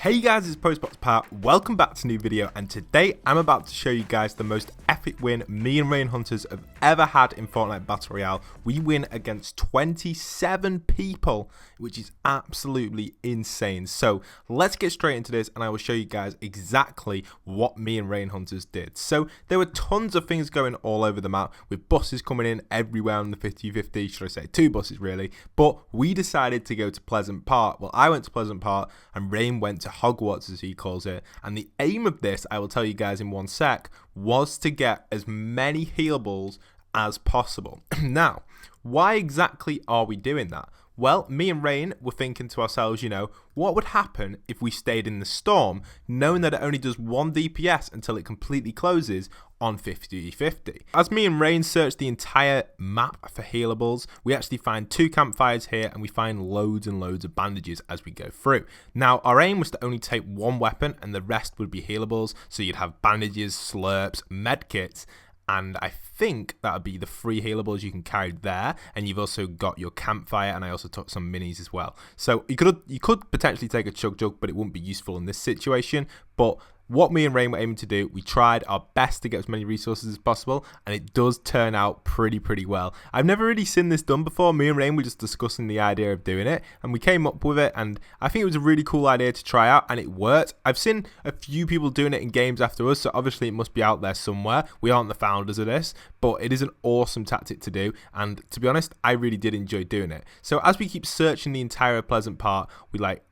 Hey guys, it's postboxpat. Welcome back to a new video, and today I'm about to show you guys the most epic win me and Rain Hunters have ever had in Fortnite Battle Royale. We win against 27 people, which is absolutely insane. So let's get straight into this and I will show you guys exactly what me and Rain Hunters did. So there were tons of things going all over the map, with buses coming in everywhere on the 50-50, should I say 2 buses really, but we decided to go to Pleasant Park. Well, I went to Pleasant Park and Rain went to Hogwarts, as he calls it, and the aim of this, I will tell you guys in one sec, was to get as many healables as possible. Now, why exactly are we doing that? Well, me and Rain were thinking to ourselves, you know, what would happen if we stayed in the storm, knowing that it only does 1 DPS until it completely closes on 50-50. As me and Rain searched the entire map for healables, we actually find 2 campfires here and we find loads and loads of bandages as we go through. Now, our aim was to only take 1 weapon and the rest would be healables, so you'd have bandages, slurps, medkits, and I think that would be the 3 healables you can carry there, and you've also got your campfire, and I also took some minis as well. So you could potentially take a chug jug, but it wouldn't be useful in this situation. But what me and Rain were aiming to do, we tried our best to get as many resources as possible, and it does turn out pretty well. I've never really seen this done before. Me and Rain were just discussing the idea of doing it, and we came up with it, and I think it was a really cool idea to try out, and it worked. I've seen a few people doing it in games after us, so obviously it must be out there somewhere. We aren't the founders of this, but it is an awesome tactic to do, and to be honest, I really did enjoy doing it. So as we keep searching the entire Pleasant Park,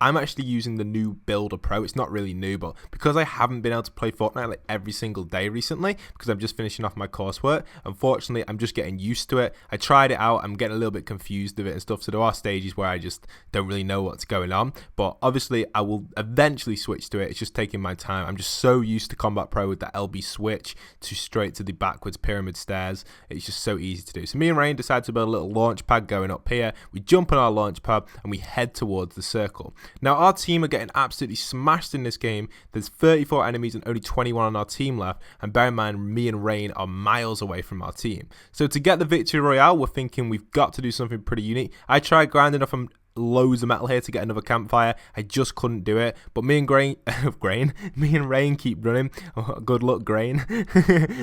I'm actually using the new Builder Pro. It's not really new, but because I haven't been able to play Fortnite like every single day recently, because I'm just finishing off my coursework, unfortunately I'm just getting used to it. I tried it out, I'm getting a little bit confused of it and stuff, so there are stages where I just don't really know what's going on, but obviously I will eventually switch to it. It's just taking my time. I'm just so used to Combat Pro with the LB switch to straight to the backwards pyramid stairs. It's just so easy to do. So me and Rain decided to build a little launch pad going up here. We jump on our launch pad and we head towards the circle. Now our team are getting absolutely smashed in this game. There's 34 enemies and only 21 on our team left, and bear in mind me and Rain are miles away from our team. So to get the victory royale, we're thinking we've got to do something pretty unique. I tried grinding off loads of metal here to get another campfire. I just couldn't do it, but me and Rain keep running. Oh, good luck, Grain.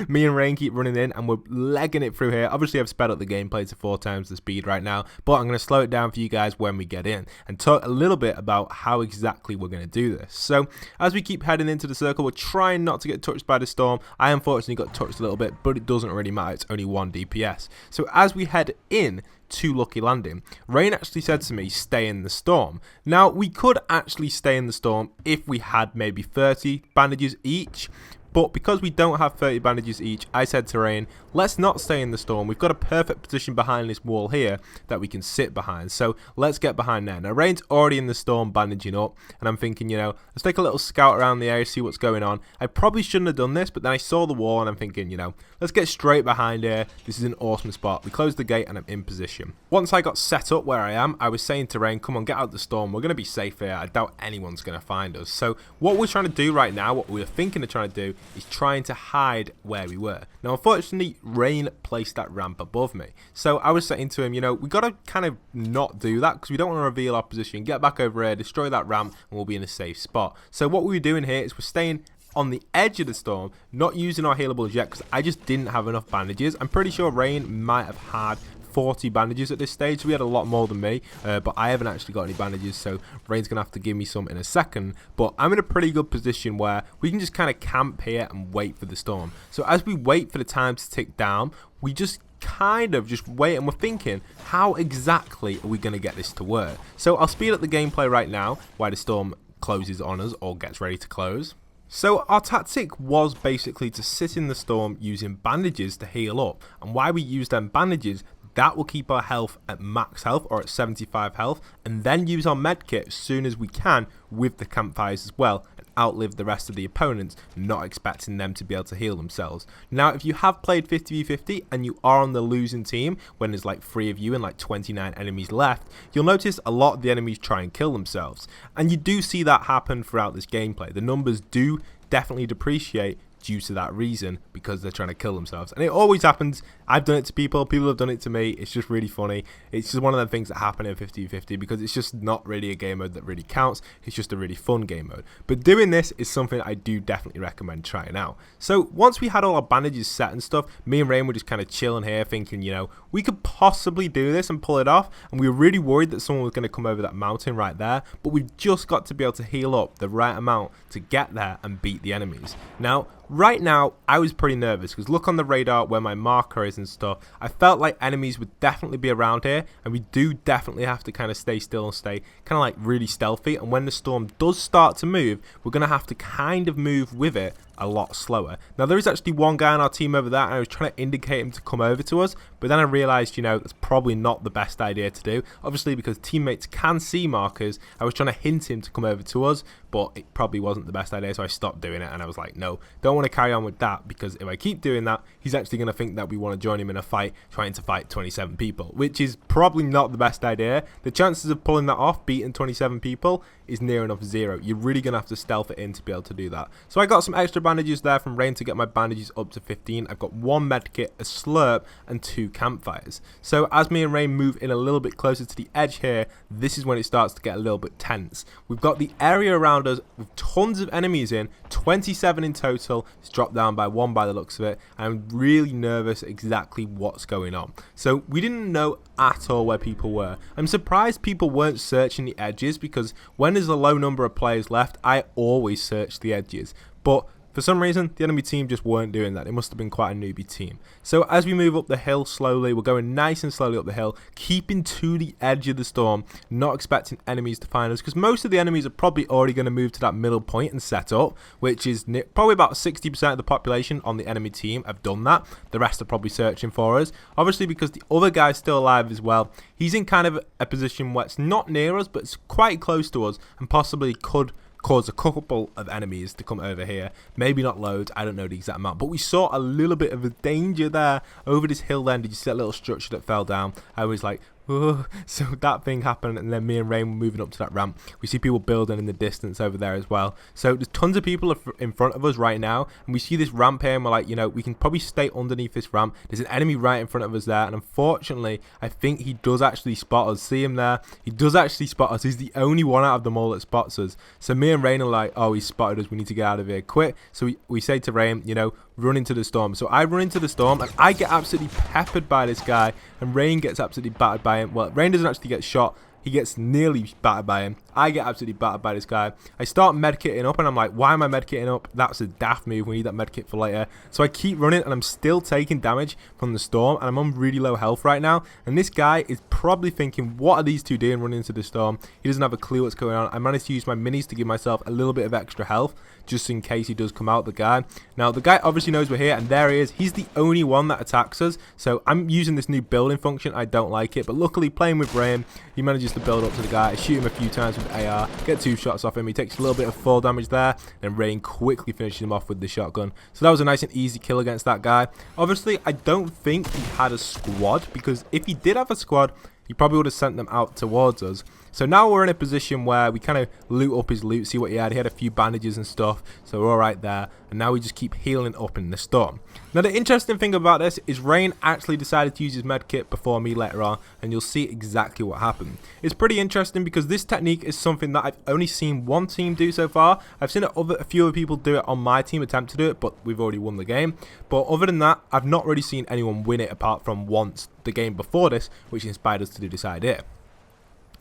Me and Rain keep running in and we're legging it through here. Obviously I've sped up the gameplay to 4 times the speed right now, but I'm going to slow it down for you guys when we get in and talk a little bit about how exactly we're going to do this. So as we keep heading into the circle, we're trying not to get touched by the storm. I unfortunately got touched a little bit, but it doesn't really matter. It's only 1 DPS. So as we head in to Lucky Landing, Rain actually said to me, stay in the storm. Now, we could actually stay in the storm if we had maybe 30 bandages each, but because we don't have 30 bandages each, I said to Rain, let's not stay in the storm. We've got a perfect position behind this wall here that we can sit behind, so let's get behind there. Now, Rain's already in the storm bandaging up, and I'm thinking, you know, let's take a little scout around the area, see what's going on. I probably shouldn't have done this, but then I saw the wall, and I'm thinking, you know, let's get straight behind here. This is an awesome spot. We closed the gate, and I'm in position. Once I got set up where I am, I was saying to Rain, come on, get out of the storm. We're going to be safe here. I doubt anyone's going to find us. So what we're trying to do right now, what we were thinking of trying to do, is trying to hide where we were. Now, unfortunately, Rain placed that ramp above me. So I was saying to him, you know, we got to kind of not do that because we don't want to reveal our position. Get back over here, destroy that ramp, and we'll be in a safe spot. So what we were doing here is we're staying on the edge of the storm, not using our healables yet because I just didn't have enough bandages. I'm pretty sure Rain might have had 40 bandages at this stage. We had a lot more than me, but I haven't actually got any bandages, so Rain's gonna have to give me some in a second. But I'm in a pretty good position where we can just kind of camp here and wait for the storm. So as we wait for the time to tick down, we just kind of just wait, and we're thinking, how exactly are we going to get this to work? So I'll speed up the gameplay right now while the storm closes on us or gets ready to close. So our tactic was basically to sit in the storm using bandages to heal up, and why we use them bandages, that will keep our health at max health or at 75 health, and then use our medkit as soon as we can with the campfires as well, and outlive the rest of the opponents, not expecting them to be able to heal themselves. Now, if you have played 50v50 and you are on the losing team when there's like 3 of you and like 29 enemies left, you'll notice a lot of the enemies try and kill themselves, and you do see that happen throughout this gameplay. The numbers do definitely depreciate due to that reason, because they're trying to kill themselves. And it always happens. I've done it to people have done it to me. It's just really funny. It's just one of the things that happen in 50-50 because it's just not really a game mode that really counts. It's just a really fun game mode. But doing this is something I do definitely recommend trying out. So once we had all our bandages set and stuff, me and Rain were just kind of chilling here thinking, you know, we could possibly do this and pull it off. And we were really worried that someone was going to come over that mountain right there. But we've just got to be able to heal up the right amount to get there and beat the enemies. Now, right now, I was pretty nervous because look on the radar where my marker is and stuff. I felt like enemies would definitely be around here, and we do definitely have to kind of stay still and stay kind of like really stealthy. And when the storm does start to move, we're going to have to kind of move with it a lot slower. Now, there is actually one guy on our team over there, and I was trying to indicate him to come over to us, but then I realized, you know, that's probably not the best idea to do. Obviously, because teammates can see markers, I was trying to hint him to come over to us, but it probably wasn't the best idea, so I stopped doing it, and I was like, no, don't want to carry on with that, because if I keep doing that, he's actually going to think that we want to join him in a fight, trying to fight 27 people, which is probably not the best idea. The chances of pulling that off, beating 27 people, is near enough zero. You're really going to have to stealth it in to be able to do that. So I got some extra bandages there from Rain to get my bandages up to 15. I've got 1 medkit, a slurp, and 2 campfires. So as me and Rain move in a little bit closer to the edge here, this is when it starts to get a little bit tense. We've got the area around us with tons of enemies in, 27 in total. It's dropped down by 1 by the looks of it. I'm really nervous exactly what's going on. So we didn't know at all where people were. I'm surprised people weren't searching the edges, because when there's a low number of players left, I always search the edges. But for some reason, the enemy team just weren't doing that. It must have been quite a newbie team. So as we move up the hill slowly, we're going nice and slowly up the hill, keeping to the edge of the storm, not expecting enemies to find us, because most of the enemies are probably already going to move to that middle point and set up, which is probably about 60% of the population on the enemy team have done that. The rest are probably searching for us. Obviously, because the other guy's still alive as well, he's in kind of a position where it's not near us, but it's quite close to us, and possibly could cause a couple of enemies to come over here. Maybe not loads, I don't know the exact amount, but we saw a little bit of a danger there over this hill then. Did you see that little structure that fell down? I was like, oh. So that thing happened, and then me and Rain were moving up to that ramp. We see people building in the distance over there as well. So there's tons of people in front of us right now, and we see this ramp here, and we're like, you know, we can probably stay underneath this ramp. There's an enemy right in front of us there, and unfortunately, I think he does actually spot us. See him there? He does actually spot us. He's the only one out of them all that spots us. So me and Rain are like, oh, he spotted us. We need to get out of here quick. So we say to Rain, you know, run into the storm. So I run into the storm, and I get absolutely peppered by this guy, and Rain gets absolutely battered by him. Well, Rain doesn't actually get shot. He gets nearly battered by him. I get absolutely battered by this guy. I start medkitting up, and I'm like, why am I medkitting up? That's a daft move. We need that medkit for later. So I keep running, and I'm still taking damage from the storm, and I'm on really low health right now. And this guy is probably thinking, what are these two doing running into the storm? He doesn't have a clue what's going on. I managed to use my minis to give myself a little bit of extra health, just in case he does come out, the guy. Now, the guy obviously knows we're here, and there he is. He's the only one that attacks us. So I'm using this new building function. I don't like it, but luckily, playing with Rain, he manages to build up to the guy. I shoot him a few times with AR, get 2 shots off him. He takes a little bit of fall damage there, and Rain quickly finishes him off with the shotgun. So that was a nice and easy kill against that guy. Obviously, I don't think he had a squad, because if he did have a squad, he probably would have sent them out towards us. So now we're in a position where we kind of loot up his loot, see what he had. He had a few bandages and stuff, so we're all right there. And now we just keep healing up in the storm. Now the interesting thing about this is Rain actually decided to use his med kit before me later on, and you'll see exactly what happened. It's pretty interesting because this technique is something that I've only seen one team do so far. I've seen a few other people do it on my team, attempt to do it, but we've already won the game. But other than that, I've not really seen anyone win it apart from once the game before this, which inspired us to do this idea.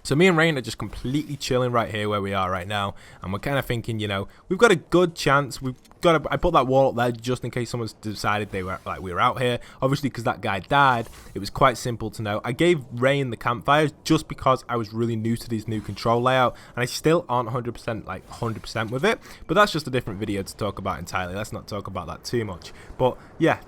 So me and Rain are just completely chilling right here where we are right now, and we're kind of thinking, you know, we've got a good chance. I put that wall up there just in case someone's decided we were out here. Obviously, because that guy died, it was quite simple to know. I gave Rain the campfires just because I was really new to this new control layout, and I still aren't 100% with it. But that's just a different video to talk about entirely. Let's not talk about that too much. But yeah,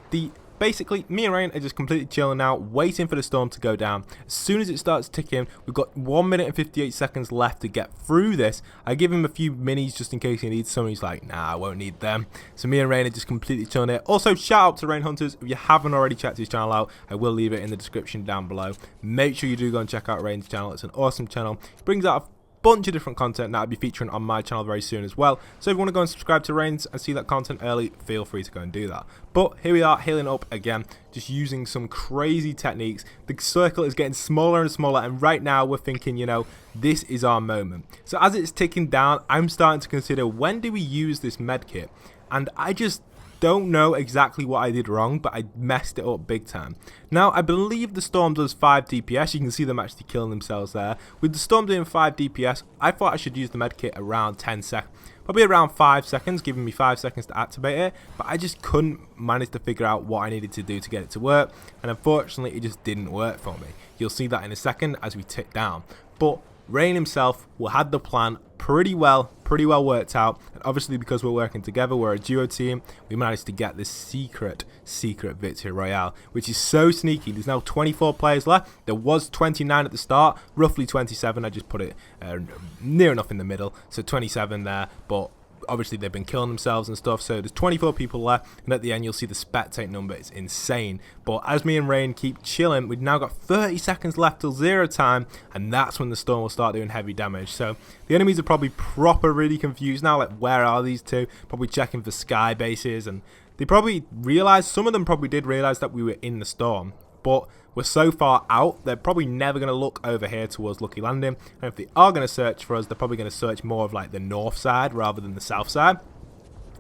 basically, me and Rain are just completely chilling now, waiting for the storm to go down. As soon as it starts ticking, we've got 1 minute and 58 seconds left to get through this. I give him a few minis just in case he needs some. He's like, nah, I won't need them. So me and Rain are just completely chilling here. Also, shout out to Rain Hunters. If you haven't already checked his channel out, I will leave it in the description down below. Make sure you do go and check out Rain's channel. It's an awesome channel. He brings out bunch of different content that I'll be featuring on my channel very soon as well. So if you want to go and subscribe to Reigns and see that content early, feel free to go and do that. But here we are, healing up again, just using some crazy techniques. The circle is getting smaller and smaller, and right now we're thinking, you know, this is our moment. So as it's ticking down, I'm starting to consider, when do we use this medkit? And I just don't know exactly what I did wrong, but I messed it up big time. Now, I believe the Storm does 5 DPS. You can see them actually killing themselves there. With the Storm doing 5 DPS, I thought I should use the medkit around 10 seconds. Probably around 5 seconds, giving me 5 seconds to activate it, but I just couldn't manage to figure out what I needed to do to get it to work, and unfortunately, it just didn't work for me. You'll see that in a second as we tick down. But Rain himself had the plan pretty well worked out, and obviously because we're working together, we're a duo team, we managed to get this secret victory royale, which is so sneaky. There's now 24 players left. There was 29 at the start, roughly 27. I just put it near enough in the middle, so 27 there, but obviously they've been killing themselves and stuff, so there's 24 people left, and at the end you'll see the spectate number. It's insane. But as me and Rain keep chilling, we've now got 30 seconds left till 0 time, and that's when the Storm will start doing heavy damage. So the enemies are probably really confused now, like, where are these two? Probably checking for sky bases, and they probably realized, some of them probably did realize that we were in the Storm, but we're so far out, they're probably never going to look over here towards Lucky Landing. And if they are going to search for us, they're probably going to search more of like the north side rather than the south side.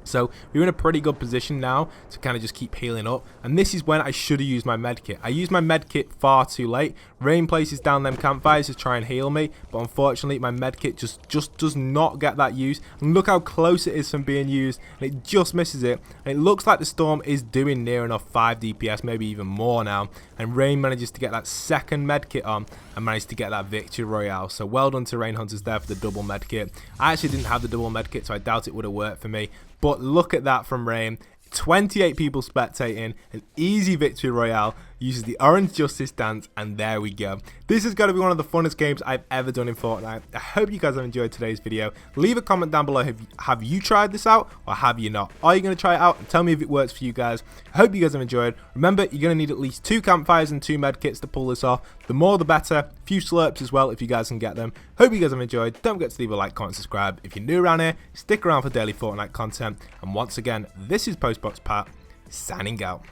So we're in a pretty good position now to kind of just keep healing up, and this is when I should have used my medkit. I used my medkit far too late. Rain places down them campfires to try and heal me, but unfortunately my medkit just does not get that use. And look how close it is from being used, and it just misses it. And it looks like the Storm is doing near enough 5 DPS, maybe even more now, and Rain manages to get that second medkit on and managed to get that victory royale. So well done to Rain Hunters there for the double medkit. I actually didn't have the double medkit, so I doubt it would have worked for me. But look at that from Rain. 28 people spectating, an easy victory royale, uses the orange justice dance, and there we go. This is going to be one of the funnest games I've ever done in Fortnite. I hope you guys have enjoyed today's video. Leave a comment down below. Have you tried this out, or have you not? Are you going to try it out and tell me if it works for you guys? I hope you guys have enjoyed. Remember, you're going to need at least 2 campfires and 2 medkits to pull this off. The more the better. A few slurps as well if you guys can get them. Hope you guys have enjoyed. Don't forget to leave a like, comment, subscribe. If you're new around here, stick around for daily Fortnite content. And once again, this is postboxpat signing out.